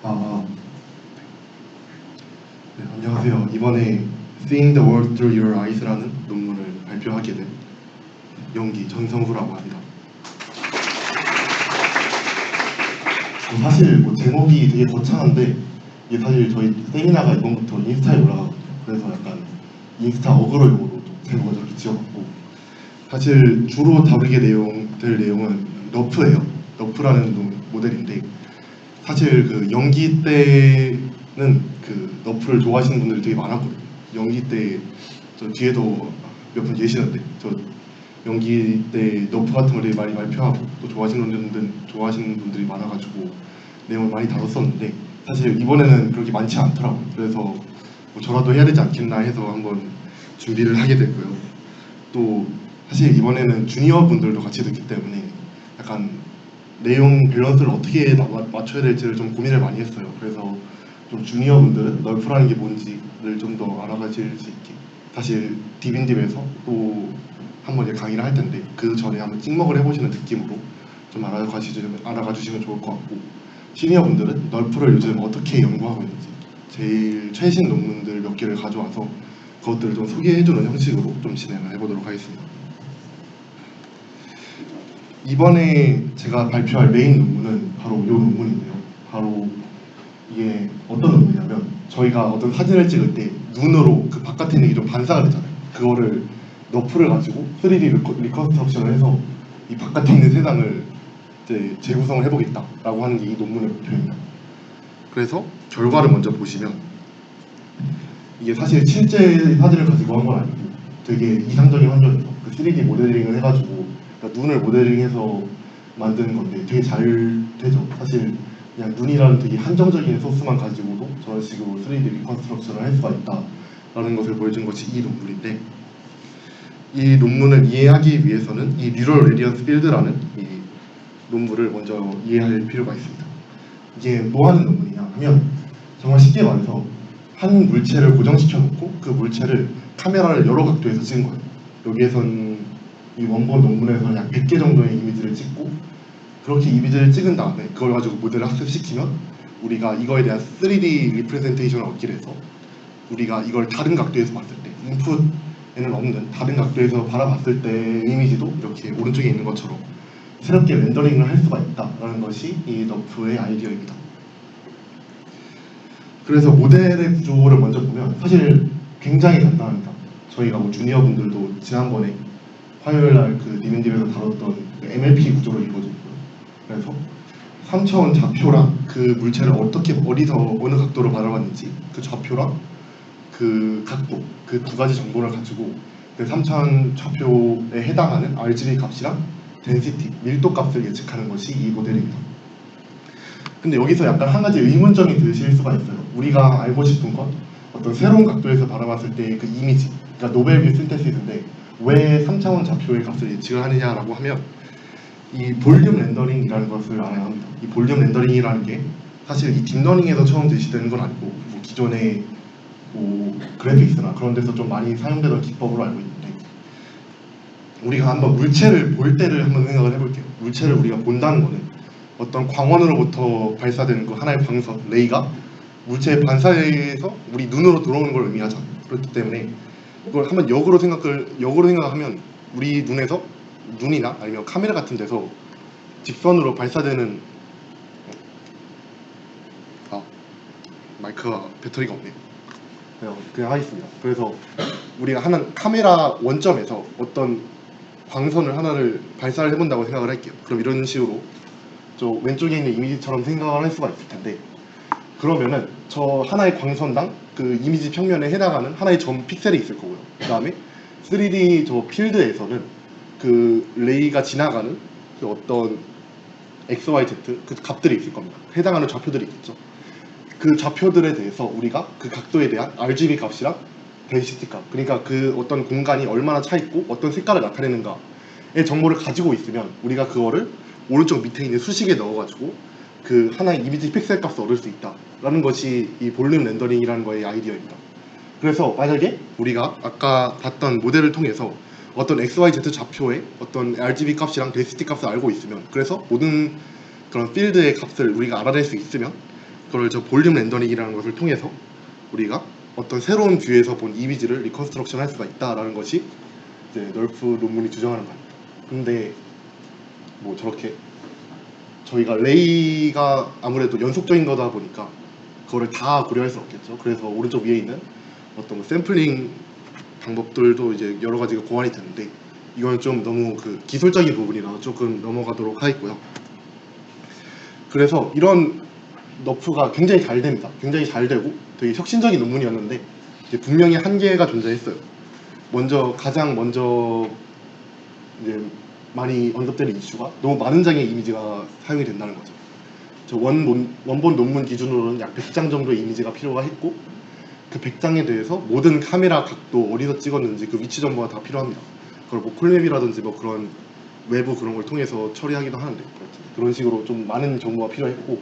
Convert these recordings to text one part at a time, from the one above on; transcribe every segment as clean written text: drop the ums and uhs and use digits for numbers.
아, 네, 안녕하세요. 이번에 Seeing the World Through Your Eyes라는 논문을 발표하게 된 연기 전성후라고 합니다. 사실 제목이 되게 거창한데 이게 사실 저희 세미나가 이번부터 인스타에 올라가거든요. 그래서 약간 인스타 어그로용으로 제목을 저렇게 지어봤고, 사실 주로 다루게 될 내용은 너프예요. 너프라는 모델인데, 사실 그 연기 때는 그 너프를 좋아하시는 분들이 되게 많았거든요. 연기 때 저 뒤에도 몇 분 계시는데, 저 연기 때 너프 같은 걸 되게 많이 발표하고 또 좋아하시는 분들이 많아가지고 내용을 많이 다뤘었는데, 사실 이번에는 그렇게 많지 않더라고요. 그래서 저라도 해야 되지 않겠나 해서 한번 준비를 하게 됐고요. 또 사실 이번에는 주니어 분들도 같이 듣기 때문에 약간 내용 밸런스를 어떻게 맞춰야 될지를 좀 고민을 많이 했어요. 그래서 좀 주니어 분들은 널프라는 게 뭔지를 좀 더 알아가실 수 있게, 사실 디빈딥에서 또 한번 이제 강의를 할 텐데 그 전에 한번 찍먹을 해보시는 느낌으로 좀 알아가 주시면 좋을 것 같고, 시니어 분들은 널프를 요즘 어떻게 연구하고 있는지 제일 최신 논문들 몇 개를 가져와서 그것들을 좀 소개해주는 형식으로 좀 진행을 해보도록 하겠습니다. 이번에 제가 발표할 메인 논문은 바로 이 논문인데요. 바로 이게 어떤 논문이냐면, 저희가 어떤 사진을 찍을 때 눈으로 그 바깥에 있는 게 좀 반사가 되잖아요. 그거를 너프를 가지고 3D 리컨스트럭션을 해서 이 바깥에 있는 세상을 이제 재구성을 해보겠다라고 하는 게 이 논문의 목표입니다. 그래서 결과를 먼저 보시면, 이게 사실 실제 사진을 가지고 한 건 아니고 되게 이상적인 환경에서 그 3D 모델링을 해가지고, 그러니까 눈을 모델링해서 만드는 건데 되게 잘 되죠. 사실 그냥 눈이라는 되게 한정적인 소스만 가지고도 저런 식으로 3D 리컨스트럭션을 할 수가 있다라는 것을 보여준 것이 이 논문인데, 이 논문을 이해하기 위해서는 이 뉴럴 레디언스 필드라는 이 논문을 먼저 이해할 필요가 있습니다. 이게 뭐 하는 논문이냐 하면, 정말 쉽게 말해서 한 물체를 고정시켜 놓고 그 물체를 카메라를 여러 각도에서 찍은 거예요. 여기에선 이 원본 논문에서는 약 100개 정도의 이미지를 찍고, 그렇게 이미지를 찍은 다음에 그걸 가지고 모델을 학습시키면 우리가 이거에 대한 3D 리프레젠테이션을 얻게 돼서 우리가 이걸 다른 각도에서 봤을 때, 인풋에는 없는 다른 각도에서 바라봤을 때 이미지도 이렇게 오른쪽에 있는 것처럼 새롭게 렌더링을 할 수가 있다라는 것이 이 너프의 아이디어입니다. 그래서 모델의 구조를 먼저 보면 사실 굉장히 간단합니다. 저희가 주니어 분들도 지난번에 화요일날 그 디멘디에서 다뤘던 그 MLP 구조로 이루어져 있고요. 그래서 3차원 좌표랑 그 물체를 어떻게 어디서 어느 각도로 바라봤는지 그 좌표랑 그 각도, 그 두 가지 정보를 가지고 그 3차원 좌표에 해당하는 RGB 값이랑 density, 밀도 값을 예측하는 것이 이 모델입니다. 근데 여기서 약간 한 가지 의문점이 드실 수가 있어요. 우리가 알고 싶은 건 어떤 새로운 각도에서 바라봤을 때 그 이미지, 그러니까 노벨 뷰 신테시스인데 왜 3차원 좌표의 값을 예측을 하느냐라고 하면, 이 볼륨 렌더링이라는 것을 알아야 합니다. 이 볼륨 렌더링이라는 게 사실 이 딥러닝에서 처음 제시되는 건 아니고 기존의 그래픽스나 그런 데서 좀 많이 사용되던 기법으로 알고 있는데, 우리가 한번 물체를 볼 때를 한번 생각을 해볼게요. 물체를 우리가 본다는 거는 어떤 광원으로부터 발사되는 그 하나의 광선, 레이가 물체에 반사해서 우리 눈으로 들어오는 걸 의미하잖아요. 그렇기 때문에 이걸 한번 역으로 생각하면 우리 눈에서, 눈이나 아니면 카메라 같은 데서 직선으로 발사되는, 마이크가 배터리가 없네. 그냥 하겠습니다. 그래서 우리가 하는 카메라 원점에서 어떤 광선을 하나를 발사를 해본다고 생각을 할게요. 그럼 이런 식으로 저 왼쪽에 있는 이미지처럼 생각을 할 수가 있을 텐데, 그러면은 저 하나의 광선당 그 이미지 평면에 해당하는 하나의 점 픽셀이 있을 거고요. 그 다음에 3D 저 필드에서는 그 레이가 지나가는 그 어떤 X, Y, Z 그 값들이 있을 겁니다. 해당하는 좌표들이 있겠죠. 그 좌표들에 대해서 우리가 그 각도에 대한 RGB 값이랑 덴시티 값, 그러니까 그 어떤 공간이 얼마나 차 있고 어떤 색깔을 나타내는가의 정보를 가지고 있으면 우리가 그거를 오른쪽 밑에 있는 수식에 넣어가지고 그 하나의 이미지 픽셀 값을 얻을 수 있다라는 것이 이 볼륨 렌더링이라는 거의 아이디어입니다. 그래서 만약에 우리가 아까 봤던 모델을 통해서 어떤 XYZ 좌표의 어떤 RGB 값이랑 덴시티 값을 알고 있으면, 그래서 모든 그런 필드의 값을 우리가 알아낼 수 있으면 그걸 저 볼륨 렌더링이라는 것을 통해서 우리가 어떤 새로운 뷰에서 본 이미지를 리컨스트럭션 할 수가 있다라는 것이 이제 널프 논문이 주장하는 바입니다. 근데 뭐 저렇게 저희가 레이가 아무래도 연속적인 거다 보니까 그거를 다 고려할 수 없겠죠. 그래서 오른쪽 위에 있는 어떤 샘플링 방법들도 이제 여러 가지가 고안이 되는데 이건 좀 너무 그 기술적인 부분이라 조금 넘어가도록 하겠고요. 그래서 이런 너프가 굉장히 잘 됩니다. 굉장히 잘 되고 되게 혁신적인 논문이었는데 이제 분명히 한계가 존재했어요. 가장 먼저 이제 많이 언급되는 이슈가 너무 많은 장의 이미지가 사용이 된다는 거죠. 원본 논문 기준으로는 약 100장 정도의 이미지가 필요가 했고 그 100장에 대해서 모든 카메라 각도 어디서 찍었는지 그 위치 정보가 다 필요합니다. 그걸 뭐 콜맵이라든지 뭐 그런 외부 그런 걸 통해서 처리하기도 하는데 그런 식으로 좀 많은 정보가 필요했고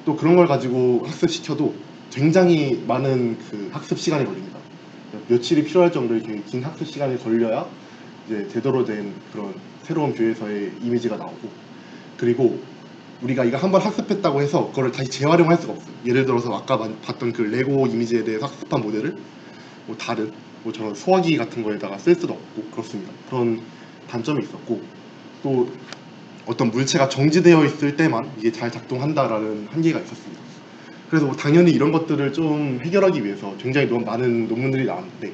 또 그런 걸 가지고 학습시켜도 굉장히 많은 그 학습 시간이 걸립니다. 며칠이 필요할 정도의 긴 학습 시간이 걸려야 이제 제대로 된 그런 새로운 뷰에서의 이미지가 나오고 그리고 우리가 이거 한번 학습했다고 해서 그걸 다시 재활용할 수가 없어요. 예를 들어서 아까 봤던 그 레고 이미지에 대해서 학습한 모델을 뭐 다른 뭐 저런 소화기 같은 거에다가 쓸 수도 없고 그렇습니다. 그런 단점이 있었고 또 어떤 물체가 정지되어 있을 때만 이게 잘 작동한다라는 한계가 있었습니다. 그래서 뭐 당연히 이런 것들을 좀 해결하기 위해서 굉장히 너무 많은 논문들이 나왔는데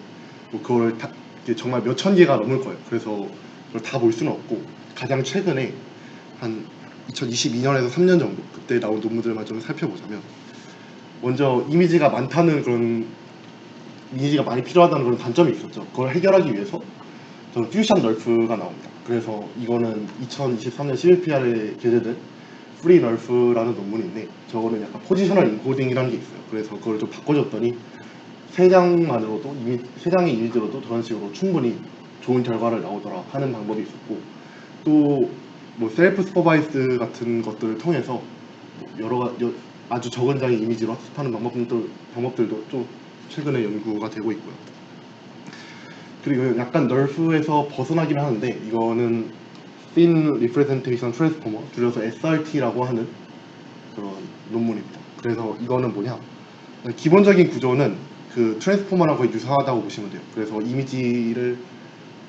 뭐 그걸 다 이게 정말 몇 천 개가 넘을 거예요. 그래서 그걸 다 볼 수는 없고 가장 최근에 한 2022년에서 3년 정도 그때 나온 논문들만 좀 살펴보자면 먼저 이미지가 많다는 그런 이미지가 많이 필요하다는 그런 단점이 있었죠. 그걸 해결하기 위해서 저는 퓨션 널프가 나옵니다. 그래서 이거는 2023년 CVPR에 게재된 프리 널프라는 논문인데 저거는 약간 포지셔널 인코딩이라는 게 있어요. 그래서 그걸 좀 바꿔줬더니 세 장만으로도 세 장의 이미지로도 저런 식으로 충분히 좋은 결과를 나오더라 하는 방법이 있었고 또 뭐 셀프 슈퍼바이스 같은 것들을 통해서 아주 적은 장의 이미지로 학습하는 방법들도 좀 최근에 연구가 되고 있고요. 그리고 약간 널프에서 벗어나긴 하는데 이거는 Thin Representation Transformer 줄여서 SRT라고 하는 그런 논문입니다. 그래서 이거는 뭐냐 기본적인 구조는 그 트랜스포머랑 거의 유사하다고 보시면 돼요. 그래서 이미지를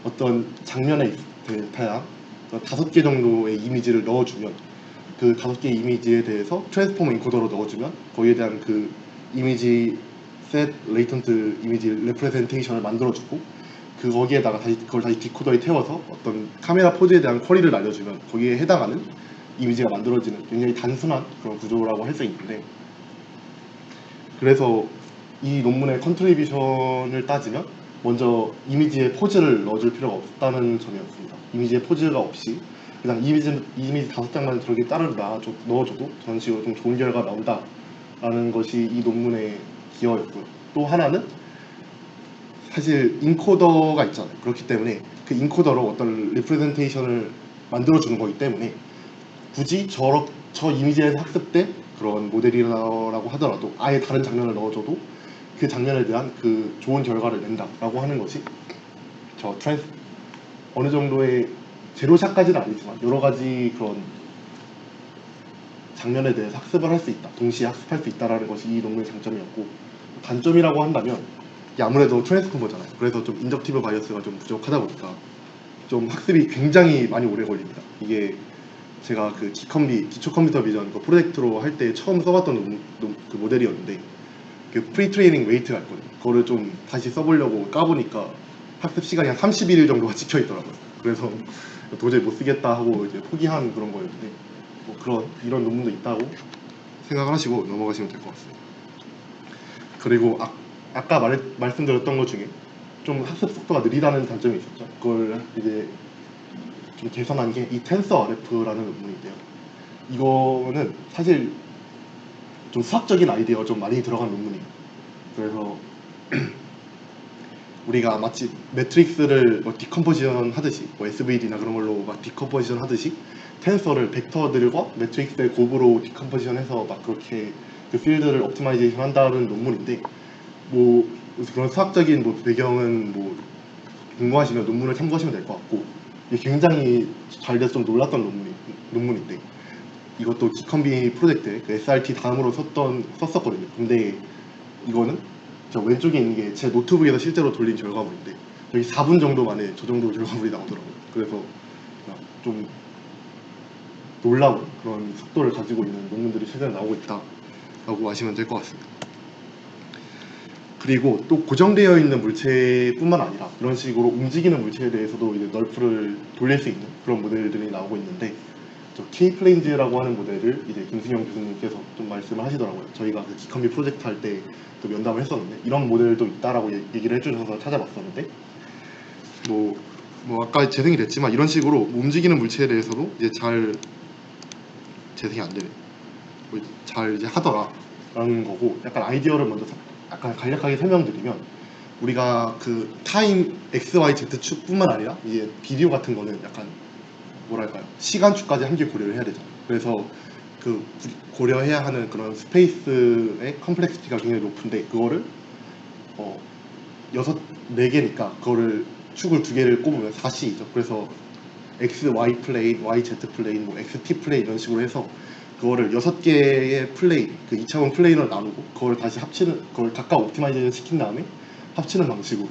어떤 장면에 다양 5개 정도의 이미지를 넣어주면 그 5개의 이미지에 대해서 트랜스포머 인코더로 넣어주면 거기에 대한 그 이미지 셋 레이턴트 이미지 레프레젠테이션을 만들어주고 거기에다가 그걸 다시 디코더에 태워서 어떤 카메라 포즈에 대한 쿼리를 날려주면 거기에 해당하는 이미지가 만들어지는 굉장히 단순한 그런 구조라고 할 수 있는데 그래서 이 논문의 컨트리뷰션을 따지면 먼저 이미지에 포즈를 넣어줄 필요가 없다는 점이었습니다. 이미지에 포즈가 없이 그냥 이미지 5장만 저렇게 따로 넣어줘도 저런 식으로 좀 좋은 결과가 나온다라는 것이 이 논문의 기여였고요. 또 하나는 사실 인코더가 있잖아요. 그렇기 때문에 그 인코더로 어떤 리프레젠테이션을 만들어주는 거기 때문에 굳이 저 이미지에서 학습된 그런 모델이라고 하더라도 아예 다른 장면을 넣어줘도 그 장면에 대한 그 좋은 결과를 낸다라고 하는 것이 어느 정도의 제로샷까지는 아니지만 여러 가지 그런 장면에 대해서 학습을 할 수 있다, 동시에 학습할 수 있다라는 것이 이 논문의 장점이었고 단점이라고 한다면 이게 아무래도 트랜스포머잖아요. 그래서 좀 인덕티브 바이어스가 좀 부족하다 보니까 좀 학습이 굉장히 많이 오래 걸립니다. 이게 제가 그 기초 컴퓨터 비전 그 프로젝트로 할 때 처음 써봤던 그 모델이었는데 그 프리 트레이닝 웨이트가 있거든요. 그거를 좀 다시 써보려고 까보니까 학습 시간이 한 31일 정도가 찍혀 있더라고요. 그래서 도저히 못 쓰겠다 하고 이제 포기한 그런 거였는데 뭐 이런 논문도 있다고 생각을 하시고 넘어가시면 될 것 같습니다. 그리고 아까 말씀드렸던 것 중에 좀 학습 속도가 느리다는 단점이 있었죠. 그걸 이제 좀 개선한 게 이 텐서 RF라는 논문인데요. 이거는 사실 좀 수학적인 아이디어가 좀 많이 들어간 논문이에요. 그래서 우리가 마치 매트릭스를 뭐 디컴포지션 하듯이 뭐 SVD나 그런 걸로 막 디컴포지션 하듯이 텐서를 벡터들과 매트릭스의 곱으로 디컴포지션해서 막 그렇게 그 필드를 옵티마이제이션 한다는 논문인데 뭐 그런 수학적인 뭐 배경은 뭐 궁금하시면 논문을 참고하시면 될 것 같고 이게 굉장히 잘 돼서 좀 놀랐던 논문인데 이것도 기컴비 프로젝트 그 SRT 다음으로 썼었거든요. 근데 이거는 저 왼쪽에 있는 게 제 노트북에서 실제로 돌린 결과물인데 여기 4분 정도 만에 저 정도 결과물이 나오더라고요. 그래서 좀 놀라운 그런 속도를 가지고 있는 논문들이 최근에 나오고 있다라고 아시면 될 것 같습니다. 그리고 또 고정되어 있는 물체뿐만 아니라 이런 식으로 움직이는 물체에 대해서도 이제 널프를 돌릴 수 있는 그런 모델들이 나오고 있는데 K-플레인즈라고 하는 모델을 이제 김승영 교수님께서 좀 말씀을 하시더라고요. 저희가 그 기컴비 프로젝트 할 때 또 면담을 했었는데 이런 모델도 있다라고 얘기를 해주셔서 찾아봤었는데 뭐 아까 재생이 됐지만 이런 식으로 움직이는 물체에 대해서도 이제 잘 재생이 안 되네. 잘 이제 하더라라는 거고 약간 아이디어를 먼저 약간 간략하게 설명드리면 우리가 그 타임 x, y, z 축뿐만 아니라 이제 비디오 같은 거는 약간 뭐랄까요 시간축까지 함께 고려를 해야 되잖아요. 그래서 그 고려해야 하는 그런 스페이스의 컴플렉시티가 굉장히 높은데 그거를 4개니까 그거를 축을 2개를 꼽으면 4C이죠. 그래서 X, Y 플레인, Y, Z 플레인, 뭐 X, T 플레인 이런 식으로 해서 그거를 6개의 플레인, 그 2차원 플레인을 나누고 그걸 다시 합치는, 그걸 각각 옵티마이제이션 시킨 다음에 합치는 방식으로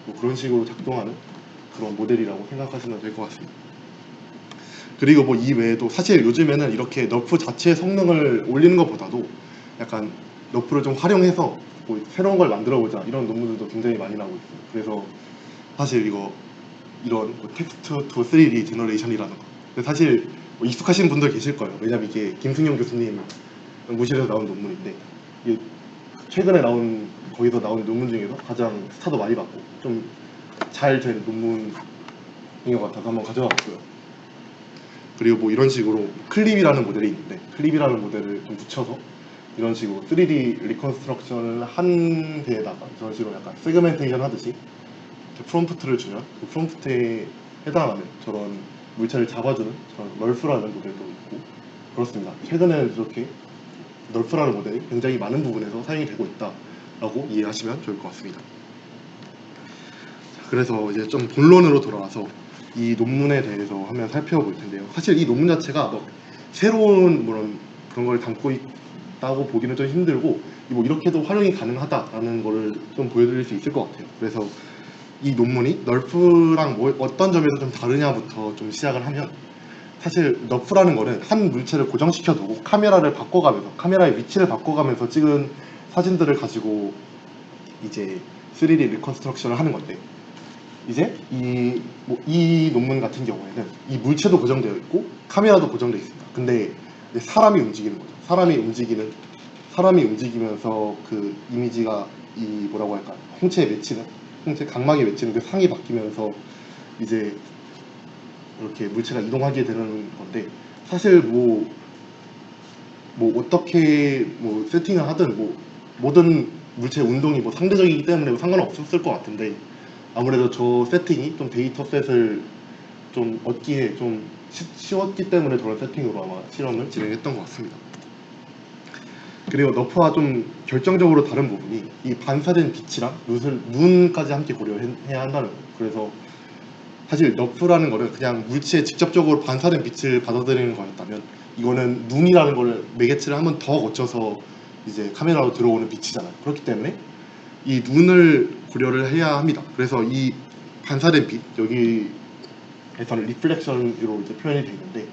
뭐 그런 식으로 작동하는 그런 모델이라고 생각하시면 될 것 같습니다. 그리고 뭐 이 외에도 사실 요즘에는 이렇게 너프 자체의 성능을 올리는 것보다도 약간 너프를 좀 활용해서 뭐 새로운 걸 만들어보자 이런 논문들도 굉장히 많이 나오고 있어요. 그래서 사실 이런 뭐 텍스트 투 3D 제너레이션이라는 거 근데 사실 뭐 익숙하신 분들 계실 거예요. 왜냐면 이게 김승용 교수님 연구실에서 나온 논문인데 이게 최근에 나온 거기서 나온 논문 중에서 가장 스타도 많이 받고 좀 잘 된 논문인 것 같아서 한번 가져와 봤고요. 그리고 뭐 이런 식으로 클립이라는 모델이 있는데 클립이라는 모델을 좀 붙여서 이런 식으로 3D 리컨스트럭션을 한 데에다가 이런 식으로 약간 세그멘테이션 하듯이 프롬프트를 주면 그 프롬프트에 해당하는 저런 물체를 잡아주는 저런 널프라는 모델도 있고 그렇습니다. 최근에는 이렇게 널프라는 모델이 굉장히 많은 부분에서 사용이 되고 있다라고 이해하시면 좋을 것 같습니다. 그래서 이제 좀 본론으로 돌아와서 이 논문에 대해서 한번 살펴볼 텐데요. 사실 이 논문 자체가 뭐 새로운 그런 걸 담고 있다고 보기는 좀 힘들고 뭐 이렇게도 활용이 가능하다라는 거를 좀 보여드릴 수 있을 것 같아요. 그래서 이 논문이 널프랑 어떤 점에서 좀 다르냐부터 좀 시작을 하면 사실 널프라는 거는 한 물체를 고정시켜두고 카메라를 바꿔가면서 카메라의 위치를 바꿔가면서 찍은 사진들을 가지고 이제 3D 리컨스트럭션을 하는 건데 이제 이 논문 같은 경우에는 이 물체도 고정되어 있고 카메라도 고정되어 있습니다. 근데 사람이 움직이는 거죠. 사람이 움직이면서 그 이미지가 이 뭐라고 할까 홍채에 맺히는 홍채 각막에 맺히는 그 상이 바뀌면서 이제 이렇게 물체가 이동하게 되는 건데 사실 뭐 어떻게 뭐 세팅을 하든 뭐 모든 물체 운동이 뭐 상대적이기 때문에 뭐 상관은 없었을 것 같은데 아무래도 저 세팅이 좀 데이터셋을 좀 얻기에 좀 쉬웠기 때문에 저런 세팅으로 아마 실험을 진행했던 것 같습니다. 그리고 너프와 좀 결정적으로 다른 부분이 이 반사된 빛이랑 눈까지 함께 고려해야 한다는 거예요. 그래서 사실 너프라는 거는 그냥 물체에 직접적으로 반사된 빛을 받아들이는 거였다면 이거는 눈이라는 거를 매개체를 한 번 더 거쳐서 이제 카메라로 들어오는 빛이잖아요. 그렇기 때문에 이 눈을 고려를 해야 합니다. 그래서 이 반사된 빛 여기에서는 리플렉션으로 이제 표현이 되는데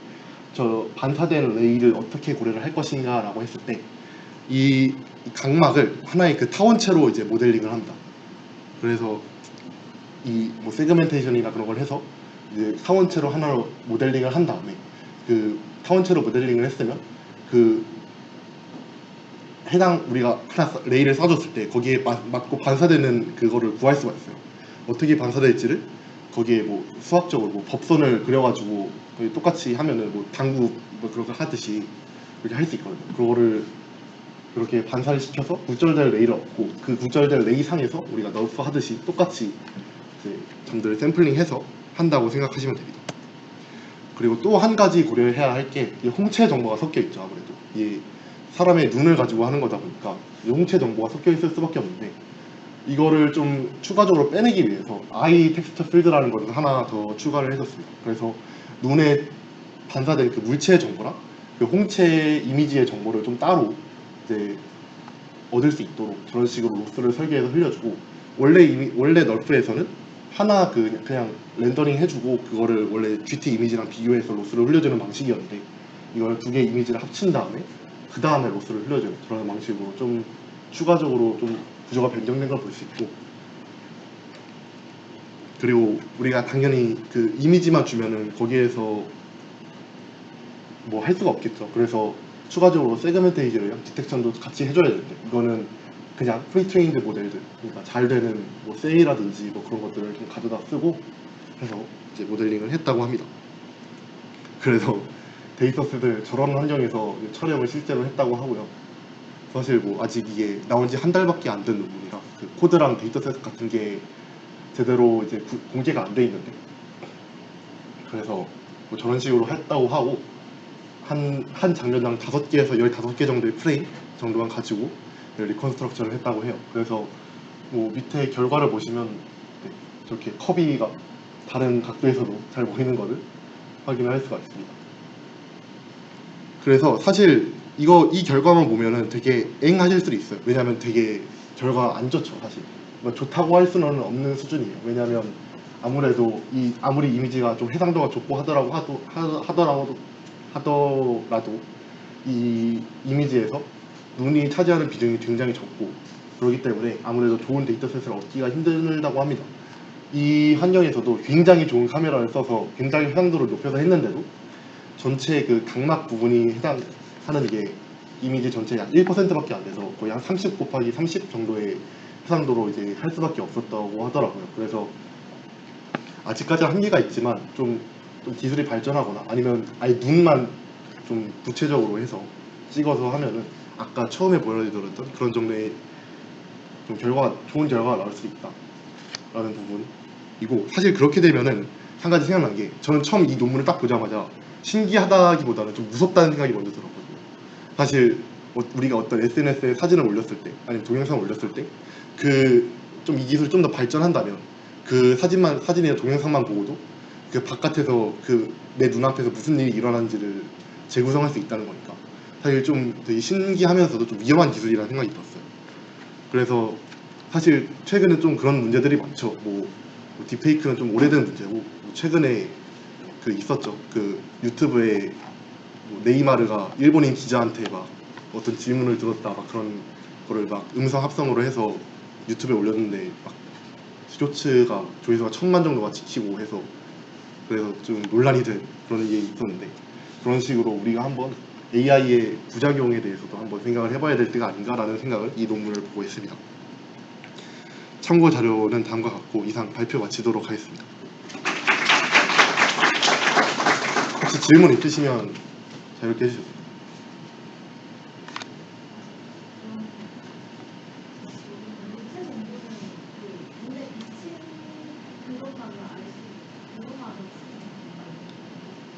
저 반사된 레이를 어떻게 고려를 할 것인가라고 했을 때 이 각막을 하나의 그 타원체로 이제 모델링을 합니다. 그래서 이 뭐 세그멘테이션이나 그런 걸 해서 이제 타원체로 하나로 모델링을 한 다음에 그 타원체로 모델링을 했으면 그 해당 우리가 하나 레이를 쏴줬을 때 거기에 맞고 반사되는 그거를 구할 수가 있어요. 어떻게 반사될지를 거기에 뭐 수학적으로 뭐 법선을 그려가지고 똑같이 하면은 뭐 당구 뭐 그런 거 하듯이 그렇게 할 수 있거든요. 그거를 그렇게 반사를 시켜서 굴절될 레이를 얻고 그 굴절될 레이 상에서 우리가 널프 하듯이 똑같이 이제 점들을 샘플링해서 한다고 생각하시면 됩니다. 그리고 또 한 가지 고려해야 할 게 홍채 정보가 섞여 있죠. 아무래도 이 사람의 눈을 가지고 하는 거다 보니까 홍채 정보가 섞여 있을 수밖에 없는데 이거를 좀 추가적으로 빼내기 위해서 아이 텍스트 필드라는 걸 하나 더 추가를 해줬습니다. 그래서 눈에 반사된 그 물체의 정보랑 그 홍채 이미지의 정보를 좀 따로 이제 얻을 수 있도록 저런 식으로 로스를 설계해서 흘려주고, 원래 널프에서는 하나 그냥 렌더링 해주고 그거를 원래 GT 이미지랑 비교해서 로스를 흘려주는 방식이었는데, 이걸 두 개 이미지를 합친 다음에 그 다음에 로스를 흘려주는 그런 방식으로 좀 추가적으로 좀 구조가 변경된 걸 볼 수 있고, 그리고 우리가 당연히 그 이미지만 주면은 거기에서 뭐 할 수가 없겠죠. 그래서 추가적으로 세그멘테이션이랑 디텍션도 같이 해줘야 되는데, 이거는 그냥 프리트레인드 모델들, 그러니까 잘 되는 뭐 세이라든지 뭐 그런 것들을 좀 가져다 쓰고 해서 이제 모델링을 했다고 합니다. 그래서 데이터셋을 저런 환경에서 촬영을 실제로 했다고 하고요. 사실 뭐 아직 이게 나온 지 한 달밖에 안 된 논문이라 그 코드랑 데이터셋 같은 게 제대로 이제 공개가 안 돼 있는데, 그래서 뭐 저런 식으로 했다고 하고, 한 장면당 5개에서 15개 정도의 프레임 정도만 가지고 리컨스트럭션을 했다고 해요. 그래서 뭐 밑에 결과를 보시면 저렇게 커비가 다른 각도에서도 잘 보이는 것을 확인할 수가 있습니다. 그래서 사실 이 결과만 보면은 되게 엥 하실 수도 있어요. 왜냐하면 되게 결과 안 좋죠, 사실. 뭐 좋다고 할 수는 없는 수준이에요. 왜냐하면 아무래도 아무리 이미지가 좀 해상도가 좋고 하더라도 이 이미지에서 눈이 차지하는 비중이 굉장히 적고, 그렇기 때문에 아무래도 좋은 데이터셋을 얻기가 힘들다고 합니다. 이 환경에서도 굉장히 좋은 카메라를 써서 굉장히 해상도를 높여서 했는데도 전체 그 각막 부분이 해당하는 게 이미지 전체 약 1%밖에 안 돼서 거의 한 30 곱하기 30 정도의 해상도로 이제 할 수밖에 없었다고 하더라고요. 그래서 아직까지 한계가 있지만 좀 기술이 발전하거나 아니면 아예 눈만 좀 구체적으로 해서 찍어서 하면은 아까 처음에 보여드렸던 그런 정도의 좀 좋은 결과가 나올 수 있다라는 부분이고, 사실 그렇게 되면은 한 가지 생각난 게, 저는 처음 이 논문을 딱 보자마자 신기하다기보다는 좀 무섭다는 생각이 먼저 들었거든요. 사실 우리가 어떤 SNS에 사진을 올렸을 때 아니면 동영상을 올렸을 때 좀 이 기술이 좀 더 발전한다면 그 사진이나 동영상만 보고도 그 바깥에서 내 눈앞에서 무슨 일이 일어나는지를 재구성할 수 있다는 거니까 사실 좀 되게 신기하면서도 좀 위험한 기술이라는 생각이 들었어요. 그래서 사실 최근에 좀 그런 문제들이 많죠. 뭐 딥페이크는 좀 오래된 문제고, 뭐 최근에 있었죠. 유튜브에 뭐 네이마르가 일본인 기자한테 막 어떤 질문을 들었다 막 그런 거를 막 음성 합성으로 해서 유튜브에 올렸는데 막 쇼츠가 조회수가 1000만 정도가 찍히고 해서, 그래서 좀 논란이 된 그런 게 있었는데, 그런 식으로 우리가 한번 AI의 부작용에 대해서도 한번 생각을 해봐야 될 때가 아닌가라는 생각을 이 논문을 보고 했습니다. 참고 자료는 다음과 같고 이상 발표 마치도록 하겠습니다. 혹시 질문 있으시면 자유롭게 해주세요.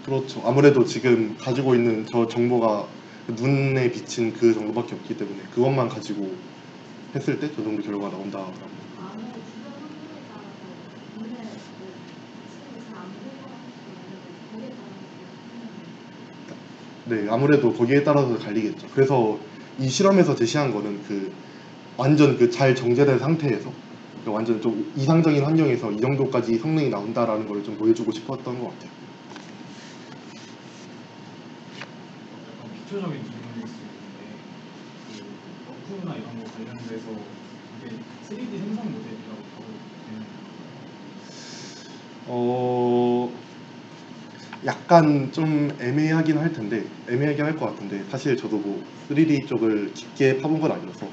그렇죠. 아무래도 지금 가지고 있는 저 정보가 눈에 비친 그 정도밖에 없기 때문에 그것만 가지고 했을 때 저 정도 결과가 나온다라고. 네, 아무래도 거기에 따라서 갈리겠죠. 그래서 이 실험에서 제시한 거는 완전 잘 정제된 상태에서 완전 좀 이상적인 환경에서 이 정도까지 성능이 나온다라는 걸 좀 보여주고 싶었던 것 같아요. 약간 기초적인 질문일 수 있는데, 러프나 이런 거 관련돼서 이게 3D 생성 모델이라고 봐도 되는 건가요? 약간 좀 애매하긴 할 것 같은데, 사실 저도 뭐 3D 쪽을 깊게 파본 건 아니라서.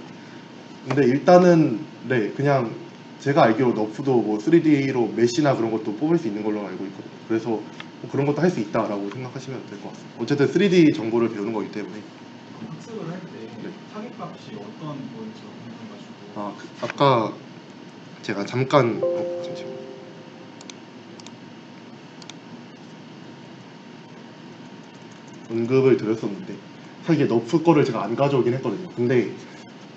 근데 일단은 네, 그냥 제가 알기로 너프도 뭐 3D로 메시나 그런 것도 뽑을 수 있는 걸로 알고 있거든요. 그래서 뭐 그런 것도 할 수 있다라고 생각하시면 될 것 같습니다. 어쨌든 3D 정보를 배우는 거기 때문에. 학습을 할 때 네. 타겟값이 어떤 거인지 궁금해가지고. 아까 제가 잠깐 잠시만요. 언급을 드렸었는데, 사실 이게 너프 거를 제가 안 가져오긴 했거든요. 근데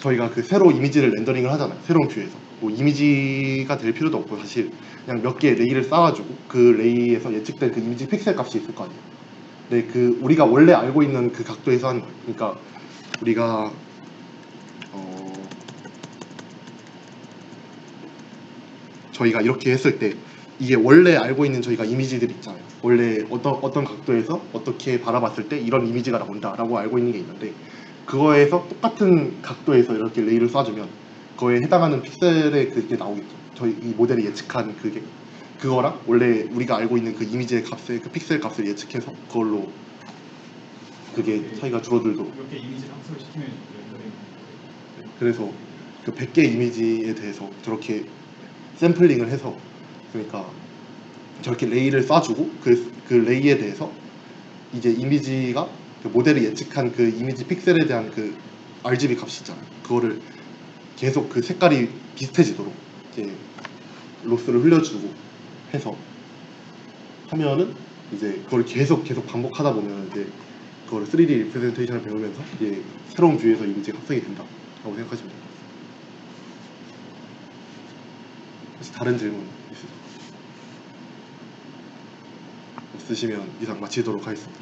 저희가 새로 이미지를 렌더링을 하잖아요. 새로운 뷰에서 뭐 이미지가 될 필요도 없고, 사실 그냥 몇 개의 레이를 쌓아주고 그 레이에서 예측된 그 이미지 픽셀 값이 있을 거 아니에요. 네, 그 우리가 원래 알고 있는 그 각도에서 하는 거예요. 그러니까 우리가 저희가 이렇게 했을 때 이게 원래 알고 있는 저희가 이미지들 있잖아요. 원래 어떤 각도에서 어떻게 바라봤을 때 이런 이미지가 나온다라고 알고 있는 게 있는데 그거에서 똑같은 각도에서 이렇게 레이를 쏴주면 그거에 해당하는 픽셀의 그게 나오겠죠. 저희 이 모델이 예측한 그거랑 원래 우리가 알고 있는 그 이미지의 값의 그 픽셀 값을 예측해서 그걸로 그게 차이가 줄어들도록. 이렇게 이미지를 학습을 시키면 연결이 그래서 그 100개 이미지에 대해서 저렇게 샘플링을 해서 그러니까 저렇게 레이를 쏴주고 그 레이에 대해서 이제 이미지가 그 모델이 예측한 그 이미지 픽셀에 대한 그 RGB 값이 있잖아요. 그거를 계속 그 색깔이 비슷해지도록 이렇게 로스를 흘려주고 해서 하면은 이제 그걸 계속 반복하다 보면 이제 그걸 3D 리프레젠테이션을 배우면서 이제 새로운 뷰에서 이미지가 합성이 된다라고 생각하시면 돼요. 혹시 다른 질문 있으세요? 없으시면 이상 마치도록 하겠습니다.